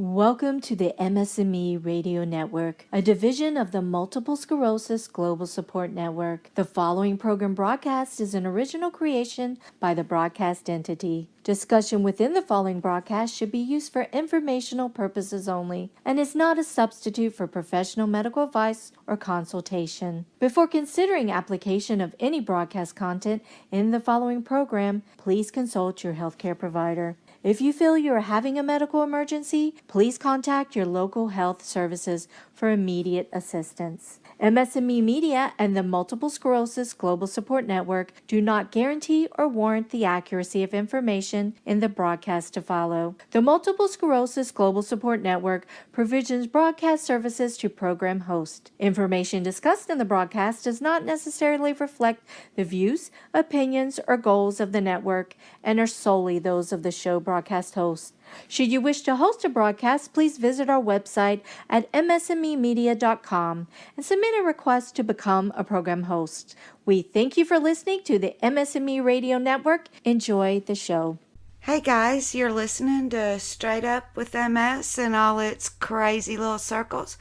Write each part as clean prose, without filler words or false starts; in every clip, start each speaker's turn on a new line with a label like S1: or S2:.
S1: Welcome to the MS&Me Radio Network, a division of the Multiple Sclerosis Global Support Network. The following program broadcast is an original creation by the broadcast entity. Discussion within the following broadcast should be used for informational purposes only and is not a substitute for professional medical advice or consultation. Before considering application of any broadcast content in the following program, please consult your healthcare provider. If you feel you are having a medical emergency, please contact your local health services for immediate assistance. MS&Me Media and the Multiple Sclerosis Global Support Network do not guarantee or warrant the accuracy of information in the broadcast to follow. The Multiple Sclerosis Global Support Network provisions broadcast services to program hosts. Information discussed in the broadcast does not necessarily reflect the views, opinions, or goals of the network and are solely those of the show broadcast host. Should you wish to host a broadcast, please visit our website at msmemedia.com and submit a request to become a program host. We thank you for listening to the MS&Me Radio Network. Enjoy the show.
S2: Hey guys, you're listening to Straight Up with MS and all its crazy little circles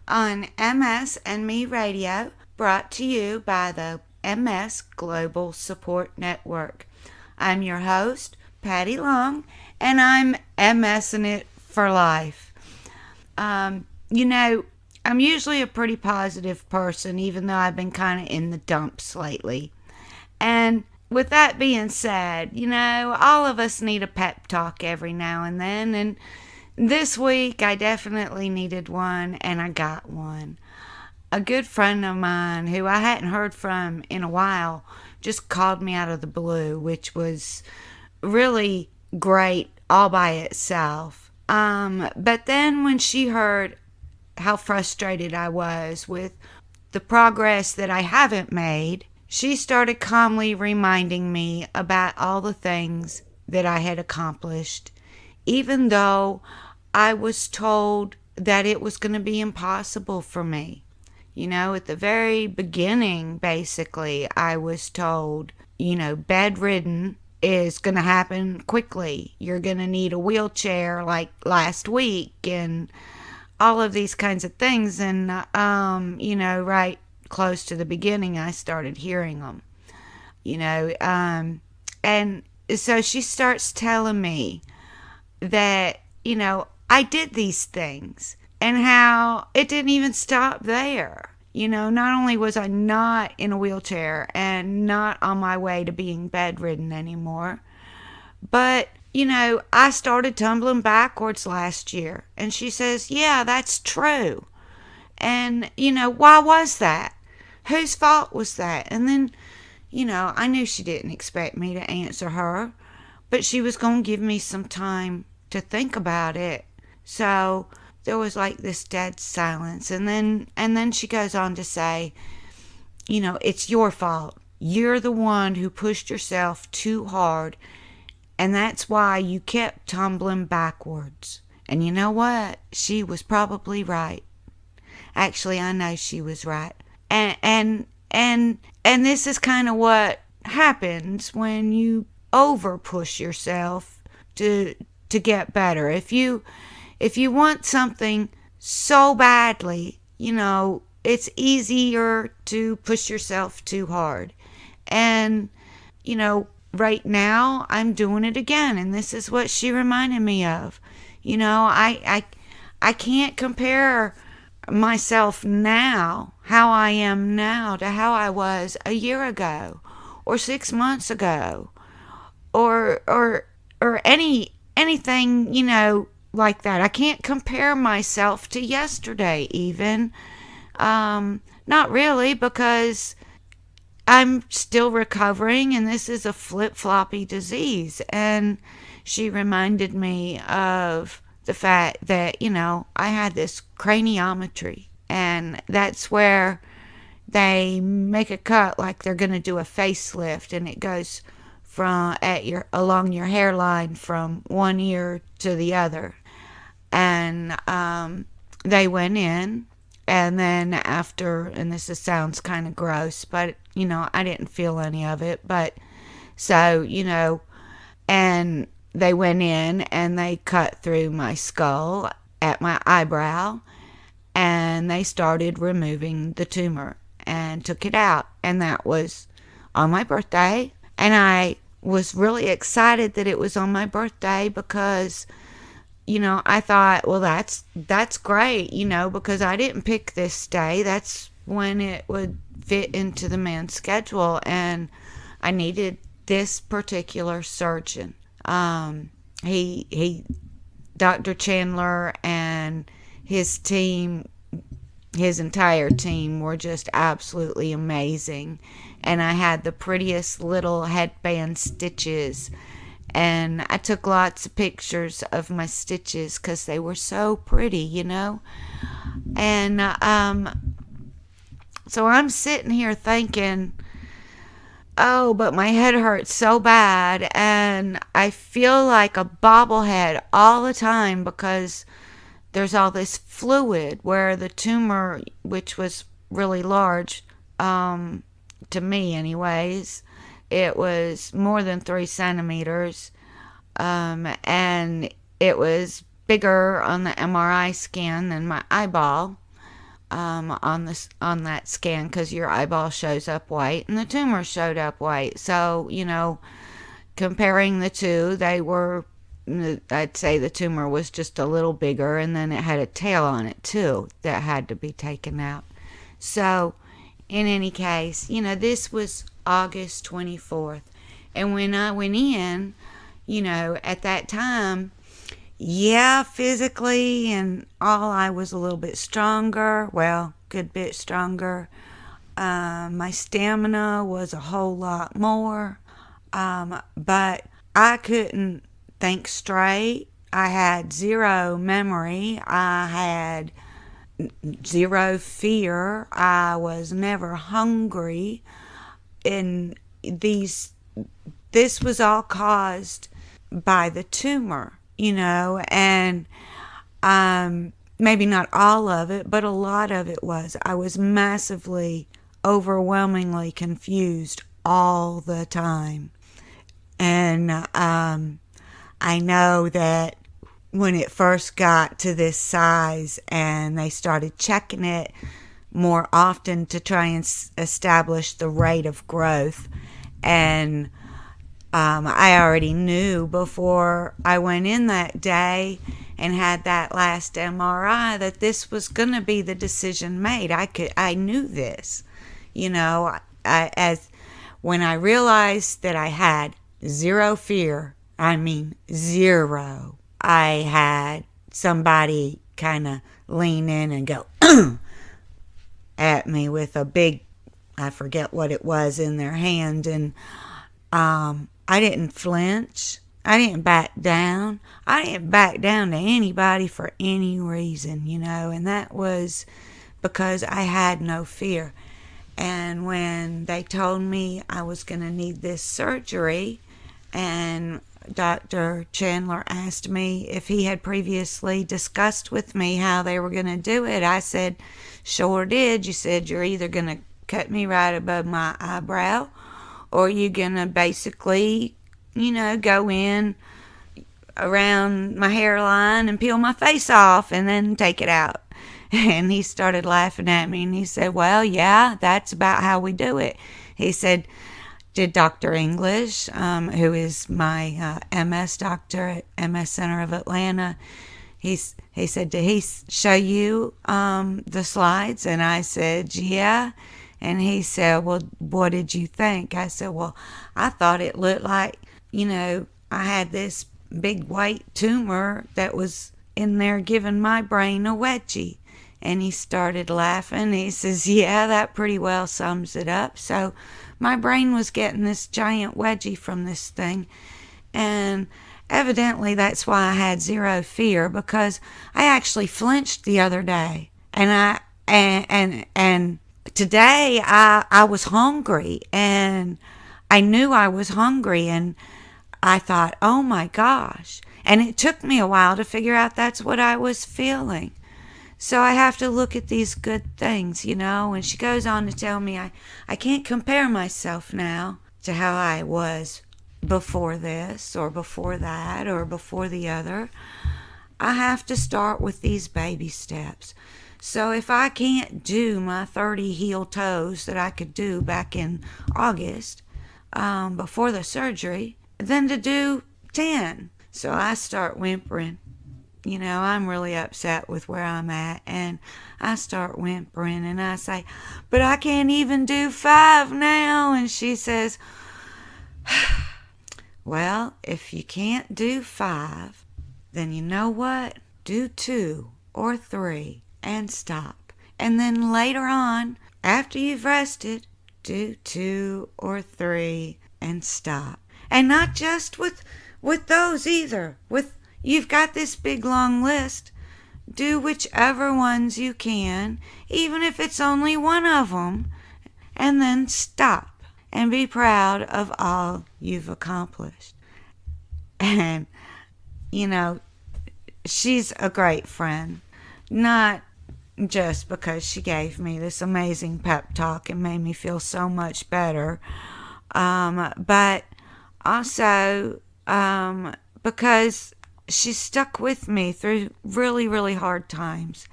S2: on MS&Me Radio, brought to you by the MS Global Support Network. I'm your host, Patty Long, and I'm MSing it for life. I'm usually a pretty positive person, even though I've been kind of in the dumps lately. And with that being said, all of us need a pep talk every now and then. And this week, I definitely needed one, and I got one. A good friend of mine who I hadn't heard from in a while just called me out of the blue, which was really great all by itself. But then when she heard how frustrated I was with the progress that I haven't made, she started calmly reminding me about all the things that I had accomplished, even though I was told that it was going to be impossible for me. At the very beginning, basically, I was told, bedridden is going to happen quickly. You're going to need a wheelchair like last week and all of these kinds of things. And, right close to the beginning, I started hearing them, and so she starts telling me that, I did these things and how it didn't even stop there. Not only was I not in a wheelchair and not on my way to being bedridden anymore, but, I started tumbling backwards last year. And she says, yeah, that's true. And, why was that? Whose fault was that? And then, I knew she didn't expect me to answer her, but she was going to give me some time to think about it. So there was like this dead silence. And then she goes on to say, it's your fault. You're the one who pushed yourself too hard, and that's why you kept tumbling backwards. And you know what? She was probably right. Actually, I know she was right. And this is kind of what happens when you over push yourself to get better. If you want something so badly, it's easier to push yourself too hard. And, right now I'm doing it again. And this is what she reminded me of. I can't compare myself now, how I am now, to how I was a year ago or 6 months ago or anything, like that. I can't compare myself to yesterday even. Not really, because I'm still recovering and this is a flip-floppy disease. And she reminded me of the fact that, I had this craniometry, and that's where they make a cut like they're going to do a facelift, and it goes along your hairline from one ear to the other. And they went in, and then after, and sounds kind of gross, but I didn't feel any of it. But so, and they went in and they cut through my skull at my eyebrow, and they started removing the tumor and took it out. And that was on my birthday. And I was really excited that it was on my birthday because, I thought, well, that's great, because I didn't pick this day. That's when it would fit into the man's schedule, and I needed this particular surgeon. He Dr. Chandler and his team, his entire team, were just absolutely amazing. And I had the prettiest little headband stitches, and I took lots of pictures of my stitches because they were so pretty. And so I'm sitting here thinking, oh, but my head hurts so bad, and I feel like a bobblehead all the time because there's all this fluid where the tumor, which was really large, to me anyways, it was more than 3 centimeters, and it was bigger on the MRI scan than my eyeball, on that scan, because your eyeball shows up white and the tumor showed up white. So, comparing the two, I'd say the tumor was just a little bigger, and then it had a tail on it too that had to be taken out. So, in any case, this was August 24th. And when I went in, at that time, yeah, physically and all, I was a little bit stronger. Well, good bit stronger. My stamina was a whole lot more. But I couldn't think straight. I had zero memory. I had zero fear. I was never hungry. And this was all caused by the tumor, and maybe not all of it, but a lot of it was. I was massively, overwhelmingly confused all the time. And I know that when it first got to this size and they started checking it more often to try and establish the rate of growth, and I already knew before I went in that day and had that last MRI that this was going to be the decision made. I knew this, as when I realized that I had zero fear, I mean zero, I had somebody kind of lean in and go at me with a big, I forget what it was, in their hand, and I didn't flinch. I didn't back down. I didn't back down to anybody for any reason, and that was because I had no fear. And when they told me I was going to need this surgery, and Dr. Chandler asked me if he had previously discussed with me how they were going to do it, I said, sure did. You said you're either going to cut me right above my eyebrow, or you're going to basically, go in around my hairline and peel my face off and then take it out. And he started laughing at me, and he said, well, yeah, that's about how we do it. He said, did Dr. English, who is my MS doctor at MS Center of Atlanta, he said, did he show you the slides? And I said, yeah. And he said, well, what did you think? I said, well, I thought it looked like, I had this big white tumor that was in there giving my brain a wedgie. And he started laughing. He says, yeah, that pretty well sums it up. So my brain was getting this giant wedgie from this thing. And evidently that's why I had zero fear, because I actually flinched the other day. And and today I was hungry, and I knew I was hungry, and I thought, oh my gosh. And it took me a while to figure out that's what I was feeling. So I have to look at these good things, And she goes on to tell me I can't compare myself now to how I was before this or before that or before the other. I have to start with these baby steps. So if I can't do my 30 heel toes that I could do back in August before the surgery, then to do 10. So I start whimpering. I'm really upset with where I'm at, and I start whimpering, and I say, but I can't even do 5 now. And she says, well, if you can't do 5, then you know what? Do 2 or 3 and stop. And then later on, after you've rested, do 2 or 3 and stop. And not just with those either. You've got this big long list. Do whichever ones you can, even if it's only one of them, and then stop and be proud of all you've accomplished. And, she's a great friend. Not just because she gave me this amazing pep talk and made me feel so much better, but also because she stuck with me through really, really hard times.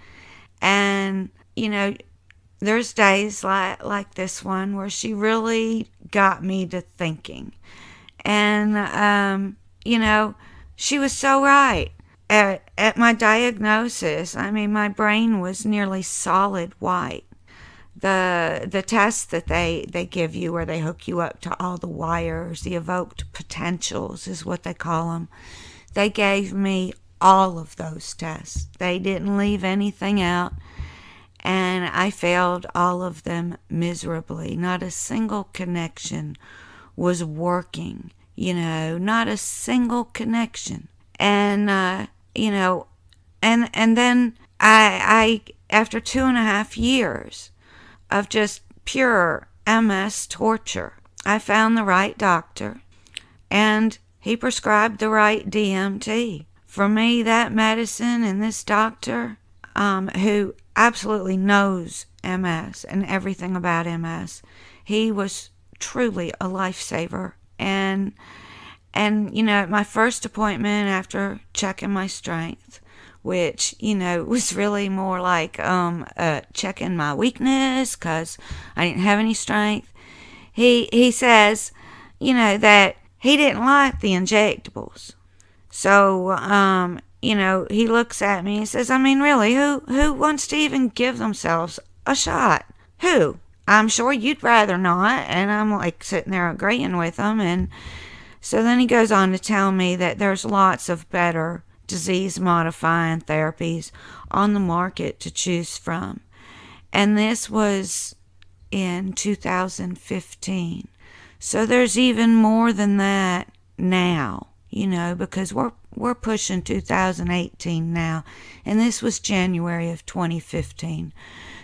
S2: And, there's days like this one where she really got me to thinking. And, she was so right. At my diagnosis, my brain was nearly solid white. The tests that they give you, where they hook you up to all the wires, the evoked potentials is what they call them. They gave me all of those tests. They didn't leave anything out, and I failed all of them miserably. Not a single connection was working, not a single connection. And, and then I after 2.5 years of just pure MS torture, I found the right doctor, and he prescribed the right DMT. For me, that medicine and this doctor, who absolutely knows MS and everything about MS, he was truly a lifesaver. And at my first appointment, after checking my strength, which, was really more like checking my weakness because I didn't have any strength, he says, that he didn't like the injectables. So, he looks at me and says, really, who wants to even give themselves a shot? Who? I'm sure you'd rather not. And I'm like sitting there agreeing with him. And so then he goes on to tell me that there's lots of better disease-modifying therapies on the market to choose from. And this was in 2015. So there's even more than that now, because we're pushing 2018 now, and this was January of 2015.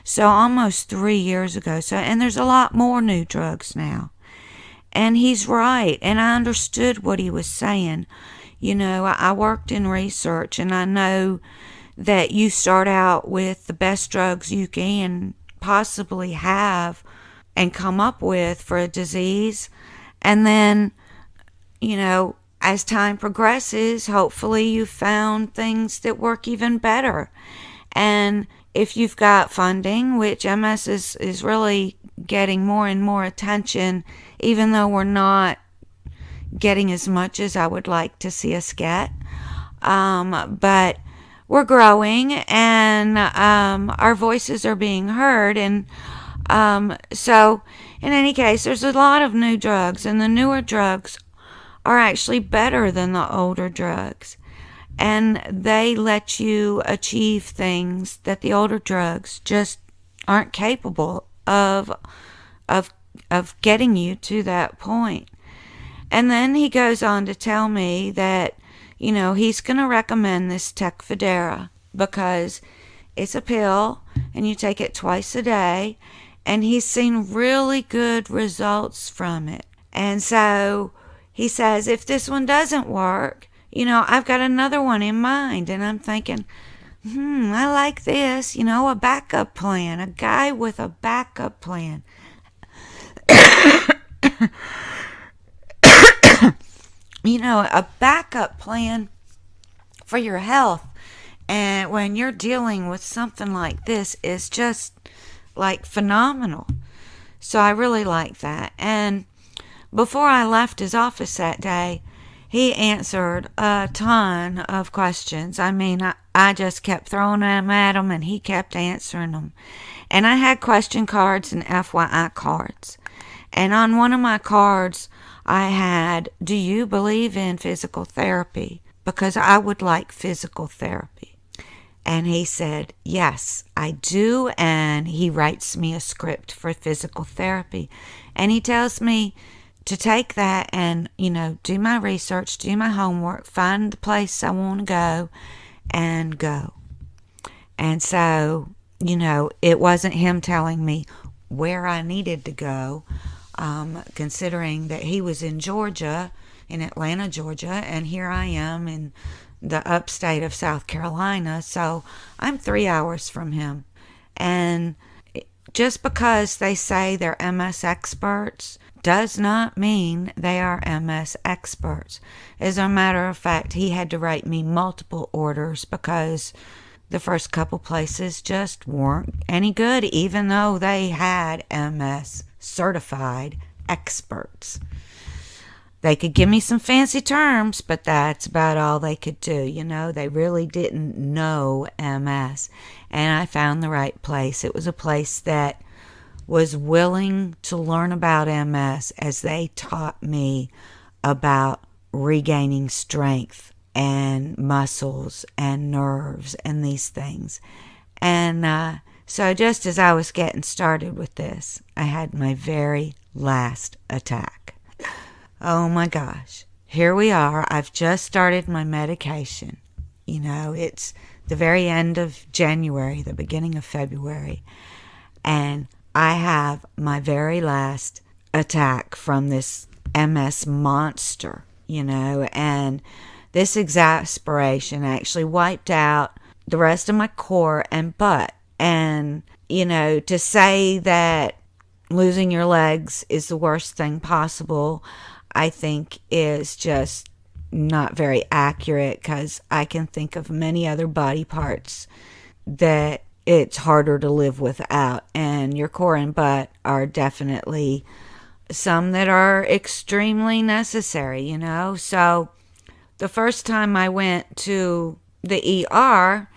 S2: So almost 3 years ago. And there's a lot more new drugs now. And he's right, and I understood what he was saying. I worked in research, and I know that you start out with the best drugs you can possibly have and come up with for a disease. And then, as time progresses, hopefully you've found things that work even better. And if you've got funding, which MS is really getting more and more attention, even though we're not getting as much as I would like to see us get. But we're growing, and our voices are being heard. And so in any case, there's a lot of new drugs, and the newer drugs are actually better than the older drugs. And they let you achieve things that the older drugs just aren't capable of getting you to that point. And then he goes on to tell me that, he's going to recommend this Tecfidera because it's a pill and you take it twice a day, and he's seen really good results from it. And so he says, if this one doesn't work, I've got another one in mind. And I'm thinking, I like this, a backup plan, a guy with a backup plan. A backup plan for your health And when you're dealing with something like this, it's just like phenomenal. So I really like that. And before I left his office that day, he answered a ton of questions. I mean, I just kept throwing them at him, and he kept answering them. And I had question cards and FYI cards. And on one of my cards, I had, do you believe in physical therapy? Because I would like physical therapy. And he said, yes, I do. And he writes me a script for physical therapy. And he tells me to take that and, do my research, do my homework, find the place I want to go, and go. And so, it wasn't him telling me where I needed to go, considering that he was in Georgia, in Atlanta, Georgia, and here I am in the upstate of South Carolina. So I'm 3 hours from him. And just because they say they're MS experts does not mean they are MS experts. As a matter of fact, he had to write me multiple orders because the first couple places just weren't any good, even though they had MS certified experts. They could give me some fancy terms, but that's about all they could do. They really didn't know MS. And I found the right place. It was a place that was willing to learn about MS as they taught me about regaining strength and muscles and nerves and these things. And so just as I was getting started with this, I had my very last attack. Oh my gosh, here we are. I've just started my medication. It's the very end of January, the beginning of February, and I have my very last attack from this MS monster, and this exasperation actually wiped out the rest of my core and butt. And, to say that losing your legs is the worst thing possible, I think is just not very accurate, because I can think of many other body parts that it's harder to live without. And your core and butt are definitely some that are extremely necessary, So the first time I went to the ER,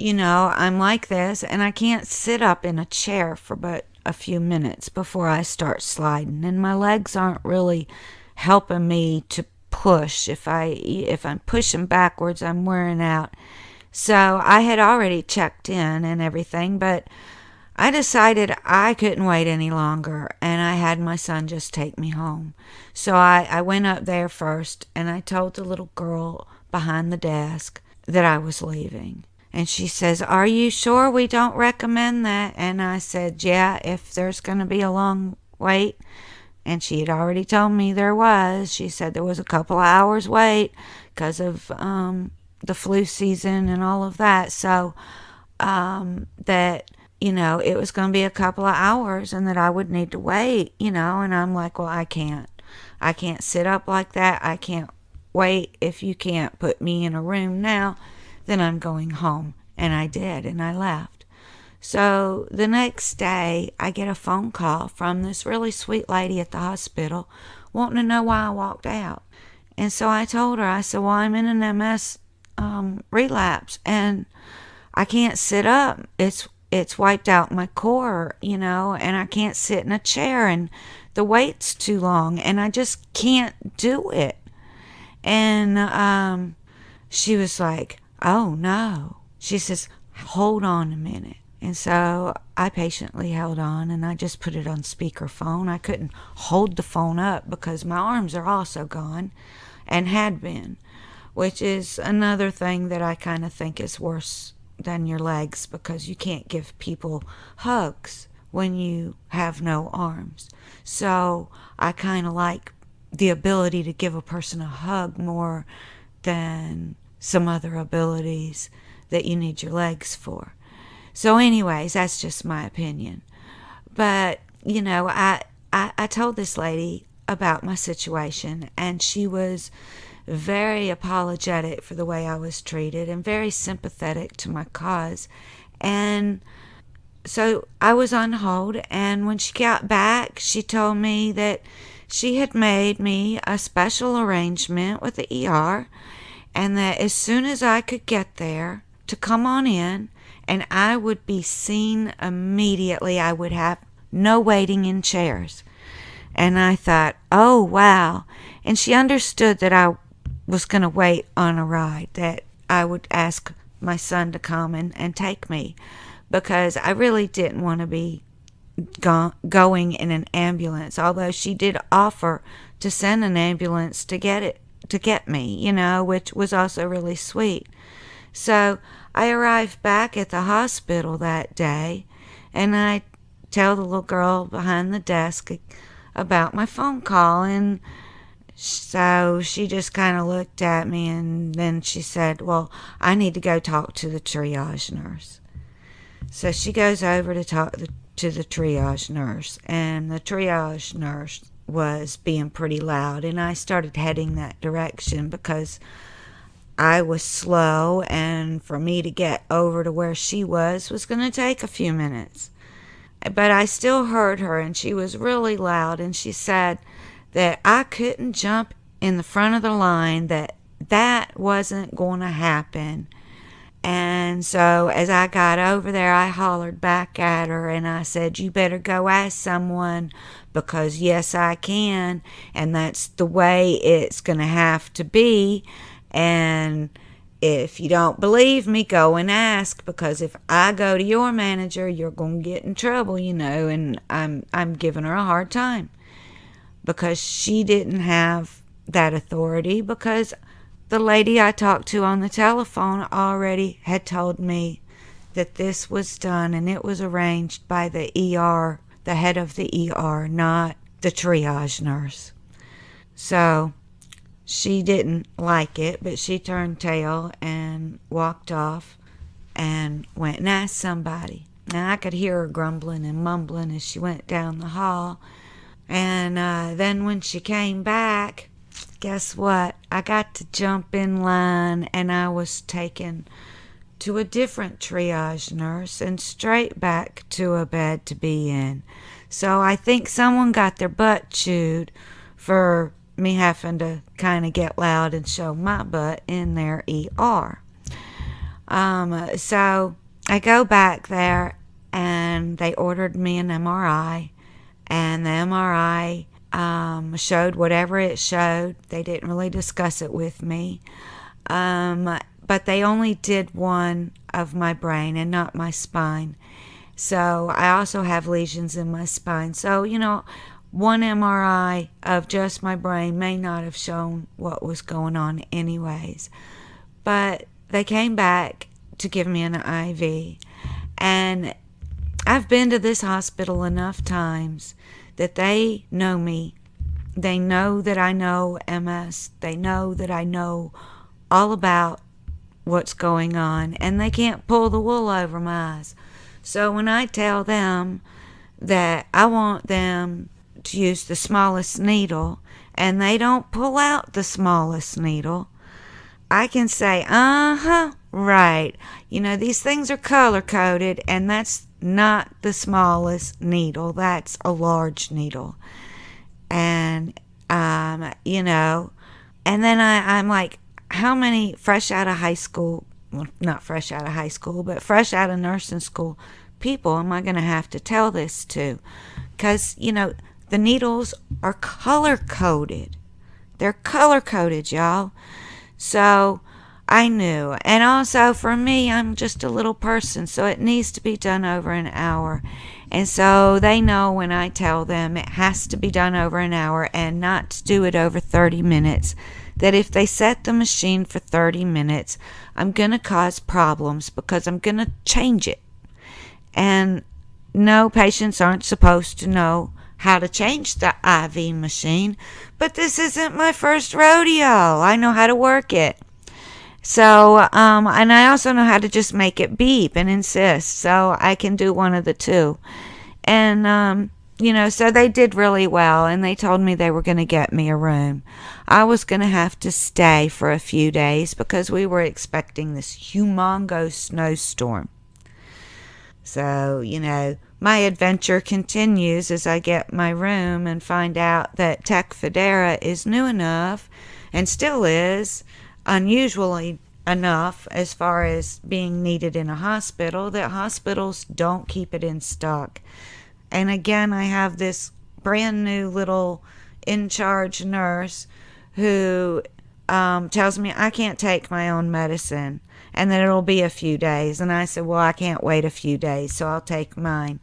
S2: I'm like this, and I can't sit up in a chair for but a few minutes before I start sliding, and my legs aren't really helping me to push. If I'm pushing backwards, I'm wearing out. So I had already checked in and everything, but I decided I couldn't wait any longer, and I had my son just take me home. So I went up there first, and I told the little girl behind the desk that I was leaving. And she says, "Are you sure we don't recommend that?" And I said, "Yeah, if there's going to be a long wait." And she had already told me there was. She said there was a couple of hours wait because of the flu season and all of that. So that, it was going to be a couple of hours and that I would need to wait, and I'm like, well, I can't sit up like that. I can't wait. If you can't put me in a room now, then I'm going home. And I did, and I left. So the next day, I get a phone call from this really sweet lady at the hospital wanting to know why I walked out. And so I told her, I said, well, I'm in an MS relapse, and I can't sit up. It's wiped out my core, and I can't sit in a chair, and the wait's too long, and I just can't do it. And she was like, oh, no. She says, hold on a minute. And so I patiently held on, and I just put it on speakerphone. I couldn't hold the phone up because my arms are also gone and had been, which is another thing that I kind of think is worse than your legs, because you can't give people hugs when you have no arms. So I kind of like the ability to give a person a hug more than some other abilities that you need your legs for. So anyways, that's just my opinion. But, I told this lady about my situation, and she was very apologetic for the way I was treated and very sympathetic to my cause. And so I was on hold, and when she got back, she told me that she had made me a special arrangement with the ER, and that as soon as I could get there, to come on in, and I would be seen immediately. I would have no waiting in chairs. And I thought, oh, wow. And she understood that I was going to wait on a ride, that I would ask my son to come and take me, because I really didn't want to be going in an ambulance, although she did offer to send an ambulance to get me, which was also really sweet. So I arrived back at the hospital that day, and I tell the little girl behind the desk about my phone call, and so she just kind of looked at me, and then she said, well, I need to go talk to the triage nurse. So she goes over to talk to the triage nurse, and the triage nurse was being pretty loud, and I started heading that direction because I was slow, and for me to get over to where she was going to take a few minutes. But I still heard her, and she was really loud, and she said that I couldn't jump in the front of the line, that wasn't going to happen. And so as I got over there, I hollered back at her, and I said, you better go ask someone, because yes, I can, and that's the way it's going to have to be. And if you don't believe me, go and ask, because if I go to your manager, you're going to get in trouble, and I'm giving her a hard time, because she didn't have that authority, because the lady I talked to on the telephone already had told me that this was done, and it was arranged by the ER, the head of the ER, not the triage nurse. So she didn't like it, but she turned tail and walked off and went and asked somebody. And I could hear her grumbling and mumbling as she went down the hall. And then when she came back, guess what? I got to jump in line, and I was taken to a different triage nurse and straight back to a bed to be in. So I think someone got their butt chewed for me having to kind of get loud and show my butt in their ER. So I go back there, and they ordered me an MRI, and the MRI showed whatever it showed. They didn't really discuss it with me, but they only did one of my brain and not my spine. So I also have lesions in my spine. So, one MRI of just my brain may not have shown what was going on anyways. But they came back to give me an IV. And I've been to this hospital enough times that they know me. They know that I know MS. They know that I know all about what's going on. And they can't pull the wool over my eyes. So when I tell them that I want them to use the smallest needle, and they don't pull out the smallest needle, I can say, right. These things are color-coded, and that's not the smallest needle. That's a large needle. And, and then I'm like, how many fresh out of high school, well, not fresh out of high school, but fresh out of nursing school people am I going to have to tell this to? Because, the needles are color-coded. They're color-coded, y'all. So I knew. And also for me, I'm just a little person, so it needs to be done over an hour. And so they know when I tell them it has to be done over an hour and not to do it over 30 minutes, that if they set the machine for 30 minutes, I'm going to cause problems because I'm going to change it. And no, patients aren't supposed to know how to change the IV machine, but this isn't my first rodeo. I know how to work it. So, and I also know how to just make it beep and insist, so I can do one of the two. And, So they did really well, and they told me they were going to get me a room. I was going to have to stay for a few days because we were expecting this humongous snowstorm. So, my adventure continues as I get my room and find out that Tech Federa is new enough, and still is, unusually enough as far as being needed in a hospital, that hospitals don't keep it in stock. And again, I have this brand new little in charge nurse who tells me I can't take my own medicine and that it'll be a few days. And I said, well, I can't wait a few days, so I'll take mine.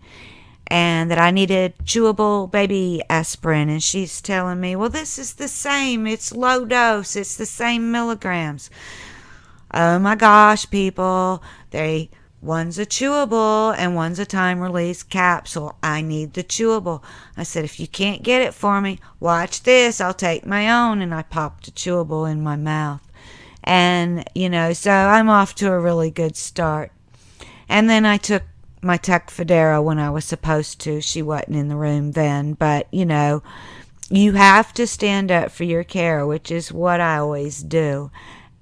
S2: And that I needed chewable baby aspirin. And she's telling me, well, this is the same. It's low dose. It's the same milligrams. Oh my gosh, people. One's a chewable and one's a time release capsule. I need the chewable. I said, if you can't get it for me, watch this. I'll take my own. And I popped a chewable in my mouth. And, so I'm off to a really good start. And then I took my Tech Federa when I was supposed to. She wasn't in the room then. But, you have to stand up for your care, which is what I always do.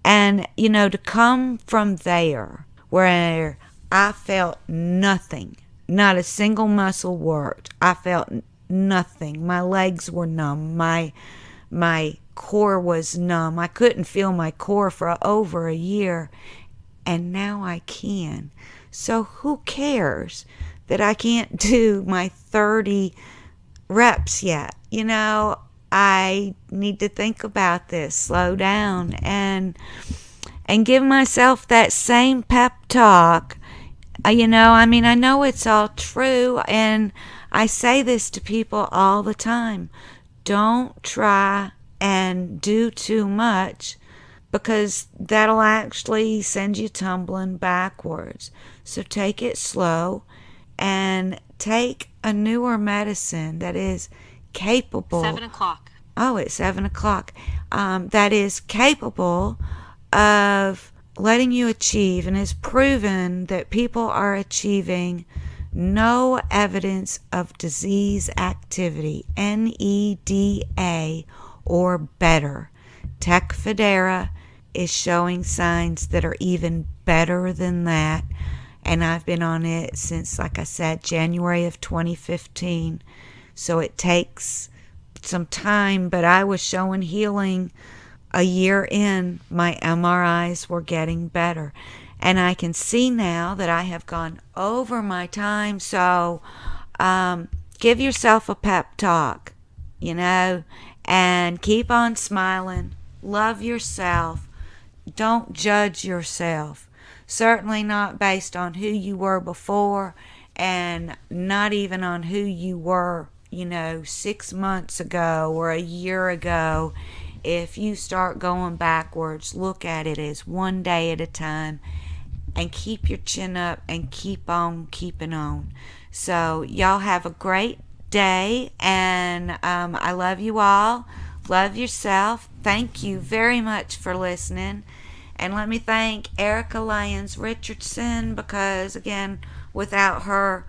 S2: And, to come from there, where I felt nothing, not a single muscle worked. I felt nothing. My legs were numb. My core was numb. I couldn't feel my core for over a year. And now I can. So who cares that I can't do my 30 reps yet? I need to think about this, slow down, and give myself that same pep talk. I know it's all true, and I say this to people all the time. Don't try and do too much, because that'll actually send you tumbling backwards. So take it slow and take a newer medicine that is capable.
S3: 7 o'clock.
S2: Oh, it's 7 o'clock. That is capable of letting you achieve, and is proven that people are achieving no evidence of disease activity, NEDA, or better. Tech Federa is showing signs that are even better than that, and I've been on it since, like I said, January of 2015. So it takes some time, but I was showing healing a year in. My MRIs were getting better, and I can see now that I have gone over my time. So give yourself a pep talk, and keep on smiling. Love yourself. Don't judge yourself. Certainly not based on who you were before, and not even on who you were 6 months ago or a year ago. If you start going backwards, look at it as one day at a time, and keep your chin up and keep on keeping on. So y'all have a great day, and I love you all. Love yourself. Thank you very much for listening. And let me thank Erica Lyons Richardson, because again, without her,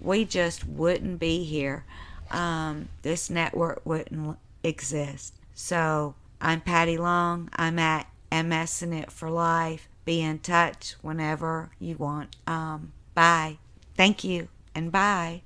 S2: we just wouldn't be here. This network wouldn't exist. So I'm Patty Long. I'm at MS&It for Life. Be in touch whenever you want. Bye. Thank you, and bye.